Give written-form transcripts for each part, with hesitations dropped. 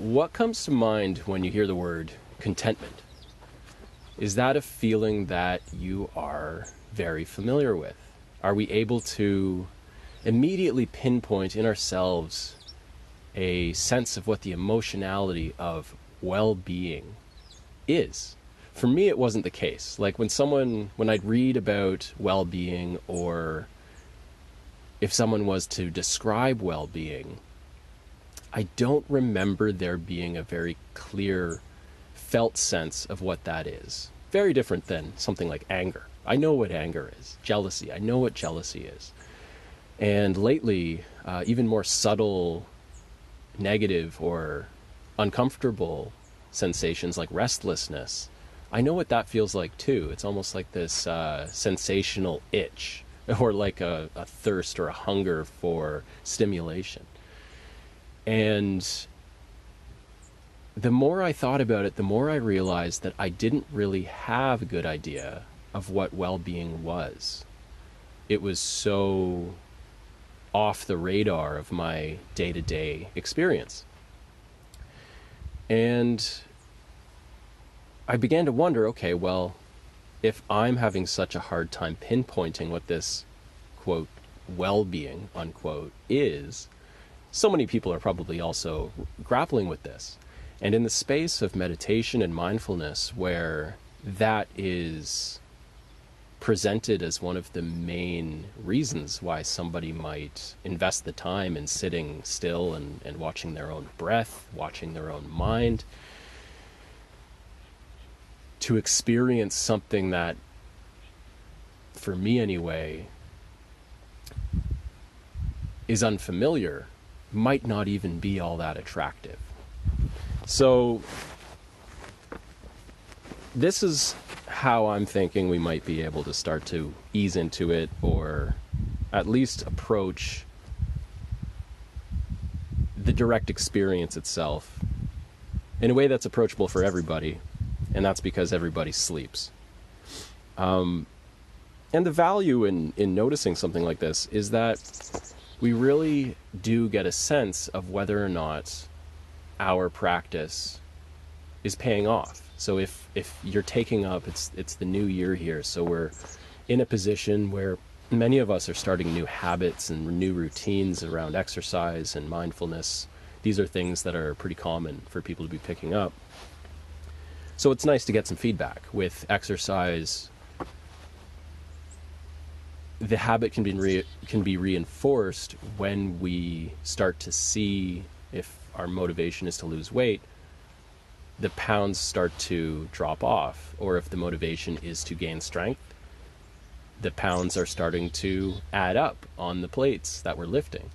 What comes to mind when you hear the word contentment? Is that a feeling that you are very familiar with? Are we able to immediately pinpoint in ourselves a sense of what the emotionality of well-being is? For me, it wasn't the case. Like when I'd read about well-being, or if someone was to describe well-being, I don't remember there being a very clear felt sense of what that is. Very different than something like anger. I know what anger is. Jealousy. I know what jealousy is. And lately, even more subtle, negative, or uncomfortable sensations like restlessness, I know what that feels like too. It's almost like this sensational itch, or like a thirst or a hunger for stimulation. And the more I thought about it, the more I realized that I didn't really have a good idea of what well-being was. It was so off the radar of my day-to-day experience. And I began to wonder, okay, well, if I'm having such a hard time pinpointing what this, quote, well-being, unquote, is, so many people are probably also grappling with this. And in the space of meditation and mindfulness, where that is presented as one of the main reasons why somebody might invest the time in sitting still and watching their own breath, watching their own mind, to experience something that, for me anyway, is unfamiliar, might not even be all that attractive. So this is how I'm thinking we might be able to start to ease into it, or at least approach the direct experience itself in a way that's approachable for everybody, and that's because everybody sleeps. And the value in noticing something like this is that we really do get a sense of whether or not our practice is paying off. So if you're taking up, it's the new year here, so we're in a position where many of us are starting new habits and new routines around exercise and mindfulness. These are things that are pretty common for people to be picking up. So it's nice to get some feedback. With exercise, the habit can be reinforced when we start to see, if our motivation is to lose weight, the pounds start to drop off. Or if the motivation is to gain strength, the pounds are starting to add up on the plates that we're lifting.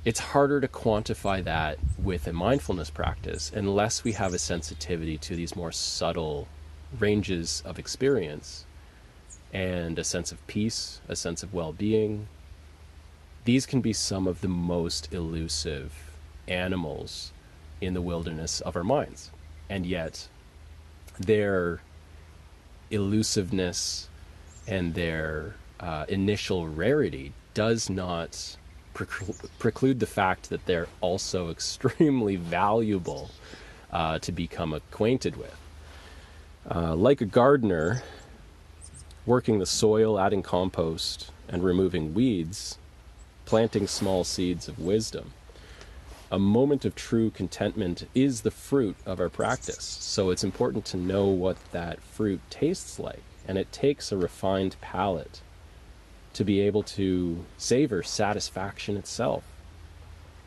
It's harder to quantify that with a mindfulness practice unless we have a sensitivity to these more subtle ranges of experience and a sense of peace, a sense of well-being. These can be some of the most elusive animals in the wilderness of our minds. And yet, their elusiveness and their initial rarity does not preclude the fact that they're also extremely valuable to become acquainted with. Like a gardener, working the soil, adding compost, and removing weeds, planting small seeds of wisdom, a moment of true contentment is the fruit of our practice. So it's important to know what that fruit tastes like. And it takes a refined palate to be able to savor satisfaction itself,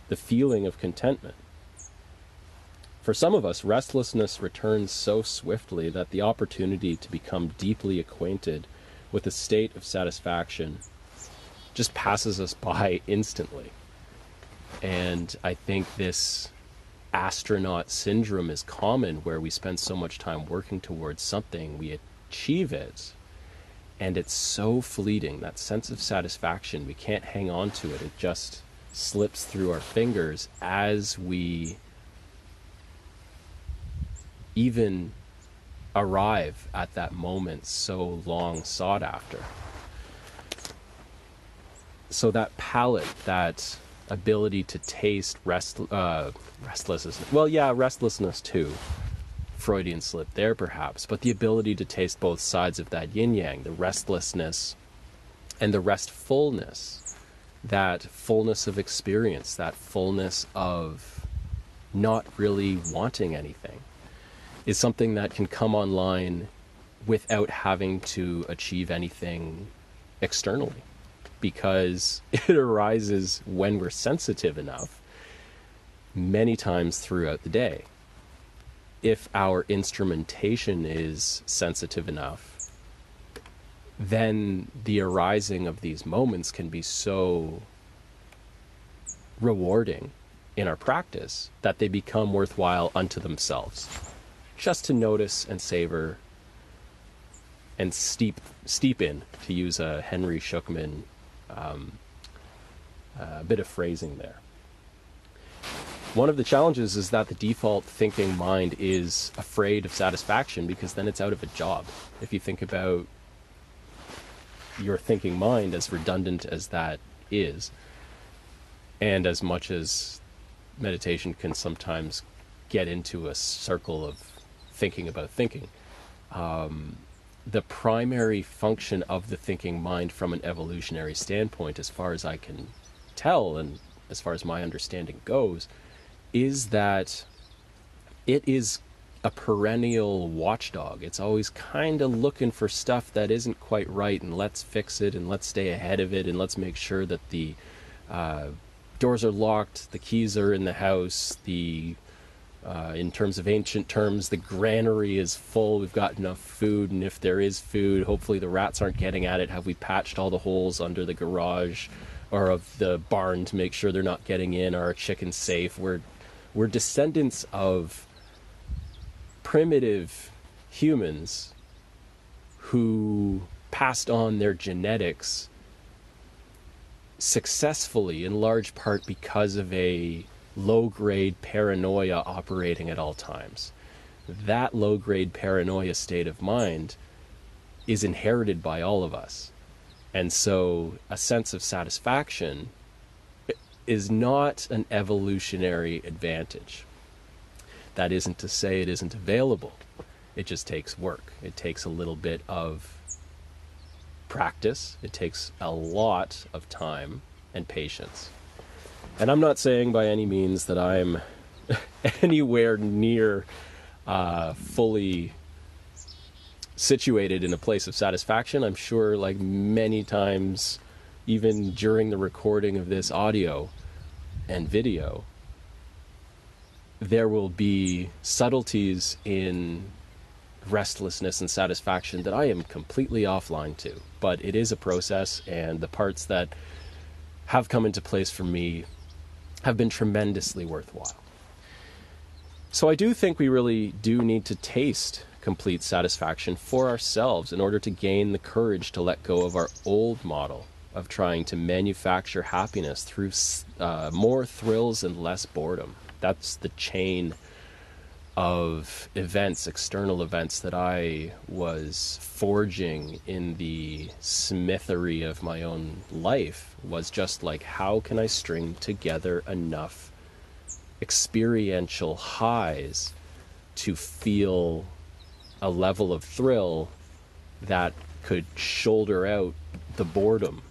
the feeling of contentment. For some of us, restlessness returns so swiftly that the opportunity to become deeply acquainted with a state of satisfaction just passes us by instantly. And I think this astronaut syndrome is common, where we spend so much time working towards something, we achieve it, and it's so fleeting, that sense of satisfaction, we can't hang on to it. It just slips through our fingers as we even arrive at that moment so long sought after. So that palate, that ability to taste restlessness. Well, yeah, restlessness too. Freudian slip there perhaps, but the ability to taste both sides of that yin-yang, the restlessness and the restfulness, that fullness of experience, that fullness of not really wanting anything, is something that can come online without having to achieve anything externally, because it arises when we're sensitive enough many times throughout the day. If our instrumentation is sensitive enough, then the arising of these moments can be so rewarding in our practice that they become worthwhile unto themselves. Just to notice and savor and steep in, to use a Henry Schuckman bit of phrasing there. One of the challenges is that the default thinking mind is afraid of satisfaction, because then it's out of a job. If you think about your thinking mind, as redundant as that is, and as much as meditation can sometimes get into a circle of thinking about thinking, the primary function of the thinking mind from an evolutionary standpoint, as far as I can tell and as far as my understanding goes, is that it is a perennial watchdog. It's always kind of looking for stuff that isn't quite right, and let's fix it, and let's stay ahead of it, and let's make sure that the doors are locked, the keys are in the house, in terms of ancient terms, the granary is full, we've got enough food, and if there is food, hopefully the rats aren't getting at it. Have we patched all the holes under the garage or of the barn to make sure they're not getting in? Are our chickens safe? We're descendants of primitive humans who passed on their genetics successfully, in large part because of a low-grade paranoia operating at all times. That low-grade paranoia state of mind is inherited by all of us. And so a sense of satisfaction is not an evolutionary advantage. That isn't to say it isn't available. It just takes work. It takes a little bit of practice. It takes a lot of time and patience. And I'm not saying by any means that I'm anywhere near fully situated in a place of satisfaction. I'm sure, like many times, even during the recording of this audio and video, there will be subtleties in restlessness and satisfaction that I am completely offline to. But it is a process, and the parts that have come into place for me have been tremendously worthwhile. So I do think we really do need to taste complete satisfaction for ourselves in order to gain the courage to let go of our old model of trying to manufacture happiness through more thrills and less boredom. That's the chain of events, external events, that I was forging in the smithery of my own life, was just like, how can I string together enough experiential highs to feel a level of thrill that could shoulder out the boredom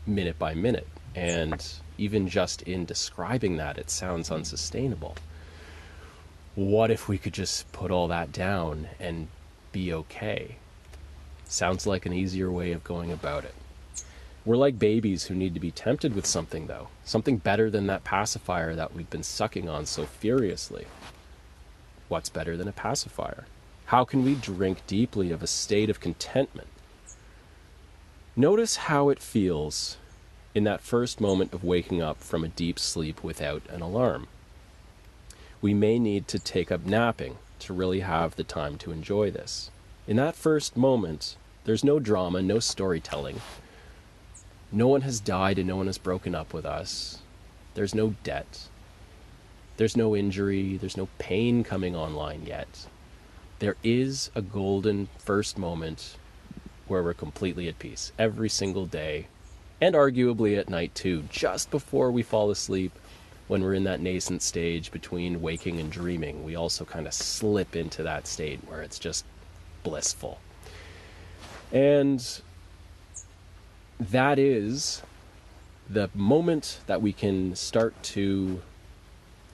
minute by minute. And even just in describing that, it sounds unsustainable. What if we could just put all that down and be okay? Sounds like an easier way of going about it. We're like babies who need to be tempted with something, though. Something better than that pacifier that we've been sucking on so furiously. What's better than a pacifier? How can we drink deeply of a state of contentment? Notice how it feels in that first moment of waking up from a deep sleep without an alarm. We may need to take up napping to really have the time to enjoy this. In that first moment, there's no drama, no storytelling. No one has died and no one has broken up with us. There's no debt. There's no injury. There's no pain coming online yet. There is a golden first moment where we're completely at peace. Every single day, And arguably at night too, just before we fall asleep, when we're in that nascent stage between waking and dreaming, we also kind of slip into that state where it's just blissful. And that is the moment that we can start to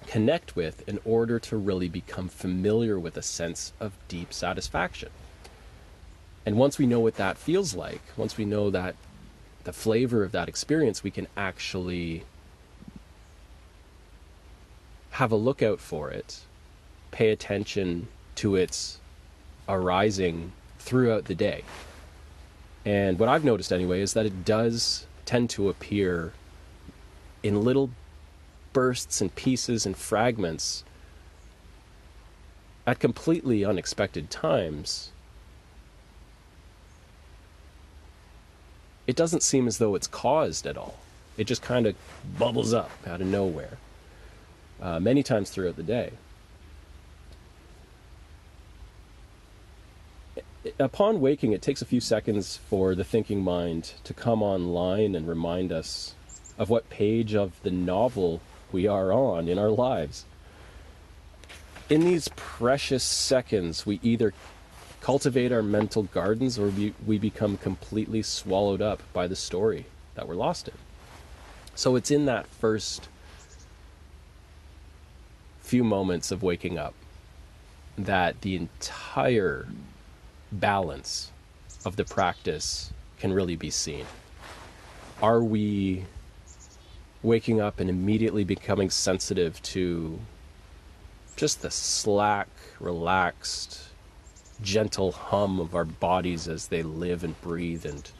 connect with in order to really become familiar with a sense of deep satisfaction. And once we know what that feels like, once we know that the flavor of that experience, we can actually have a lookout for it, pay attention to its arising throughout the day. And what I've noticed anyway is that it does tend to appear in little bursts and pieces and fragments at completely unexpected times. It doesn't seem as though it's caused at all. It just kind of bubbles up out of nowhere, many times throughout the day. Upon waking, it takes a few seconds for the thinking mind to come online and remind us of what page of the novel we are on in our lives. In these precious seconds, we either cultivate our mental gardens or we become completely swallowed up by the story that we're lost in. So it's in that first few moments of waking up that the entire balance of the practice can really be seen. Are we waking up and immediately becoming sensitive to just the slack, relaxed, gentle hum of our bodies as they live and breathe and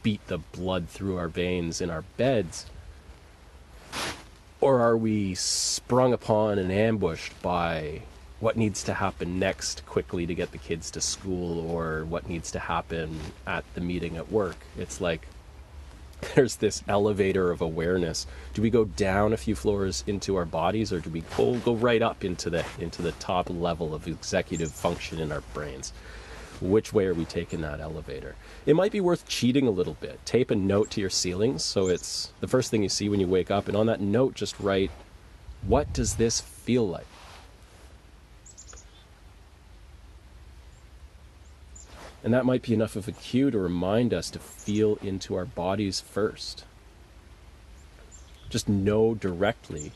beat the blood through our veins in our beds? Or are we sprung upon and ambushed by what needs to happen next quickly to get the kids to school, or what needs to happen at the meeting at work? It's like there's this elevator of awareness. Do we go down a few floors into our bodies, or do we go right up into the top level of executive function in our brains? Which way are we taking that elevator? It might be worth cheating a little bit. Tape a note to your ceilings so it's the first thing you see when you wake up, and on that note just write, what does this feel like? And that might be enough of a cue to remind us to feel into our bodies first. Just know directly,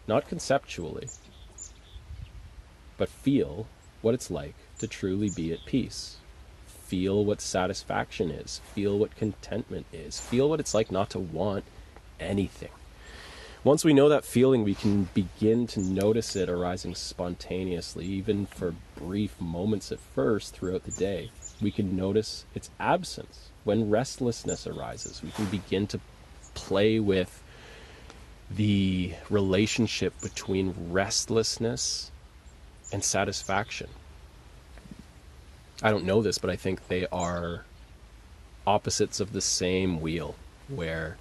not conceptually, but feel what it's like to truly be at peace. Feel what satisfaction is. Feel what contentment is. Feel what it's like not to want anything. Once we know that feeling, we can begin to notice it arising spontaneously, even for brief moments at first throughout the day. We can notice its absence. When restlessness arises, we can begin to play with the relationship between restlessness and satisfaction. I don't know this, but I think they are opposites of the same wheel, where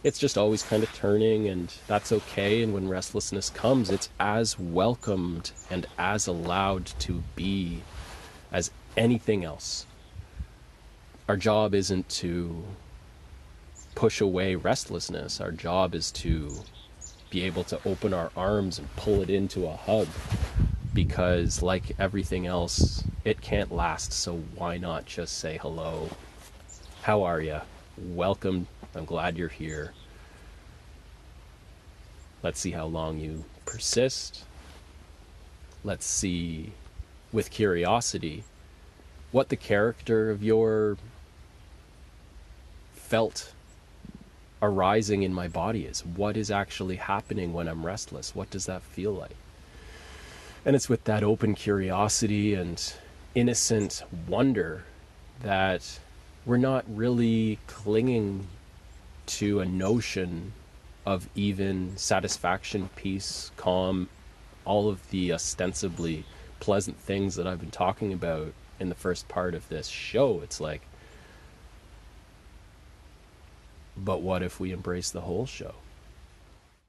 it's just always kind of turning, and that's okay. And when restlessness comes, it's as welcomed and as allowed to be as anything else. Our job isn't to push away restlessness. Our job is to be able to open our arms and pull it into a hug, because like everything else, it can't last. So why not just say hello? How are you? Welcome. I'm glad you're here. Let's see how long you persist. Let's see, with curiosity, what the character of your felt arising in my body is. What is actually happening when I'm restless? What does that feel like? And it's with that open curiosity and innocent wonder that we're not really clinging to a notion of even satisfaction, peace, calm, all of the ostensibly pleasant things that I've been talking about in the first part of this show. It's like, but what if we embrace the whole show?